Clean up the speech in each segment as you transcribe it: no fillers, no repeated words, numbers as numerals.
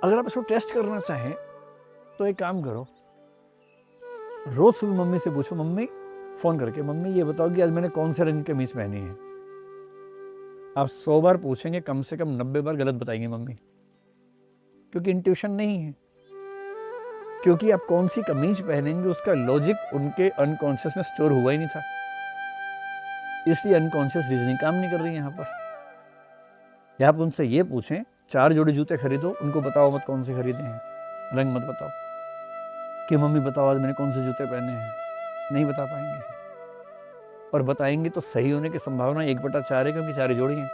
अगर आप इसको टेस्ट करना चाहें तो एक काम करो, रोज सुबह मम्मी से पूछो, मम्मी फोन करके, मम्मी ये बताओ कि आज मैंने कौन से रंग की कमीज पहनी है। आप 100 बार पूछेंगे, कम से कम 90 बार गलत बताएंगे मम्मी, क्योंकि इंट्यूशन नहीं है। क्योंकि आप कौन सी कमीज पहनेंगे उसका लॉजिक उनके अनकॉन्शियस में स्टोर हुआ ही नहीं था, इसलिए अनकॉन्शियस रीजनिंग काम नहीं कर रही है यहाँ पर। या आप उनसे ये पूछें, 4 जोड़ी जूते खरीदो, उनको बताओ मत कौन से खरीदे हैं, रंग मत बताओ कि मम्मी बताओ आज मैंने कौन से जूते पहने हैं, नहीं बता पाएंगे। और बताएंगे तो सही होने की संभावना 1/4 है, क्योंकि 4 जोड़ी हैं।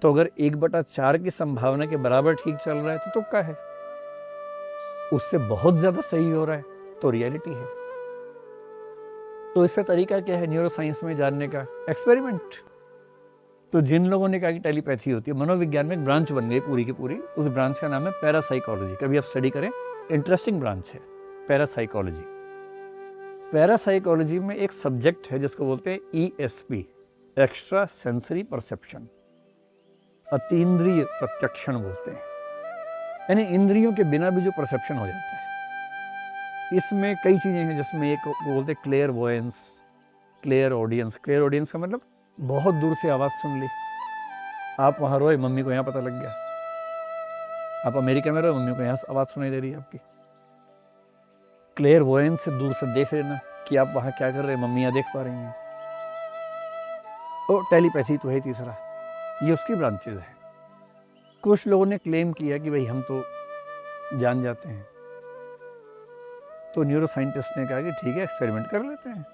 तो अगर 1/4 की संभावना के बराबर ठीक चल रहा है तो तुक्का है, उससे बहुत ज्यादा सही हो रहा है तो रियलिटी है। तो इसका तरीका क्या है न्यूरो साइंस में जानने का? एक्सपेरिमेंट। तो जिन लोगों ने कहा कि टेलीपैथी होती है, मनोविज्ञान में एक ब्रांच बन गई पूरी की पूरी, उस ब्रांच का नाम है पैरासाइकोलॉजी। कभी आप स्टडी करें, इंटरेस्टिंग ब्रांच है पैरासाइकोलॉजी। पैरासाइकोलॉजी में एक सब्जेक्ट है जिसको बोलते हैं ESP, एक्स्ट्रा सेंसरी परसेप्शन, अतीन्द्रिय प्रत्यक्षण बोलते हैं, यानी इंद्रियों के बिना भी जो परसेप्शन हो जाता है। इसमें कई चीजें हैं, जिसमें एक बोलते हैं clear voyance, clear audience. Clear audience का मतलब बहुत दूर से आवाज सुन ली, आप वहां रोए, मम्मी को यहाँ पता लग गया। आप अमेरिका में रहो, मम्मी को यहाँ आवाज सुनाई दे रही है आपकी। क्लियर वॉयंस से दूर से देख लेना कि आप वहां क्या कर रहे हैं, मम्मी यहाँ देख पा रही हैं। तो टेलीपैथी तो है तीसरा, ये उसकी ब्रांचेज है। कुछ लोगों ने क्लेम किया कि भाई हम तो जान जाते हैं, तो न्यूरो साइंटिस्ट ने कहा कि ठीक है, एक्सपेरिमेंट कर लेते हैं।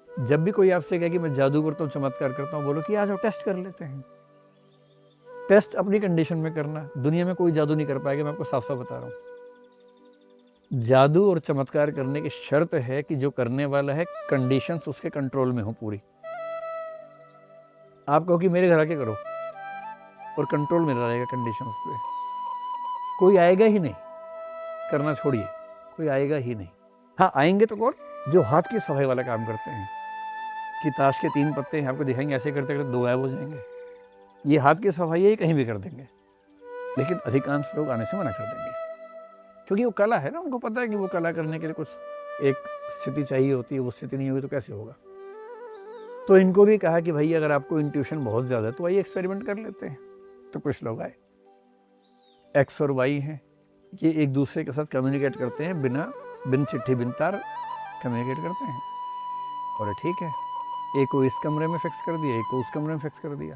जब भी कोई आपसे कहे कि मैं जादू करता हूँ, चमत्कार करता हूँ, बोलो कि आ जाओ टेस्ट कर लेते हैं। टेस्ट अपनी कंडीशन में करना, दुनिया में कोई जादू नहीं कर पाएगा, मैं आपको साफ साफ बता रहा हूँ। जादू और चमत्कार करने की शर्त है कि जो करने वाला है कंडीशंस उसके कंट्रोल में हो पूरी। आप कहो कि मेरे घर आके करो और कंट्रोल में रहेगा कंडीशंस पे, कोई आएगा ही नहीं, करना छोड़िए, कोई आएगा ही नहीं। हाँ आएंगे तो कौन? जो हाथ की सफाई वाला काम करते हैं, कि ताश के 3 पत्ते हैं, आपको दिखाएंगे ऐसे करते करते 2 गायब हो जाएंगे, ये हाथ की सफाई है, कहीं भी कर देंगे। लेकिन अधिकांश लोग आने से मना कर देंगे, क्योंकि वो कला है ना, उनको पता है कि वो कला करने के लिए कुछ एक स्थिति चाहिए होती है, वो स्थिति नहीं होगी तो कैसे होगा। तो इनको भी कहा कि भाई अगर आपको इंट्यूशन बहुत ज़्यादा है तो आइए एक्सपेरिमेंट कर लेते हैं। तो कुछ लोग आए, X और Y हैं, ये एक दूसरे के साथ कम्युनिकेट करते हैं, बिन चिट्ठी बिन तार कम्युनिकेट करते हैं। और ठीक है, एक को इस कमरे में फिक्स कर दिया, एक को उस कमरे में फिक्स कर दिया।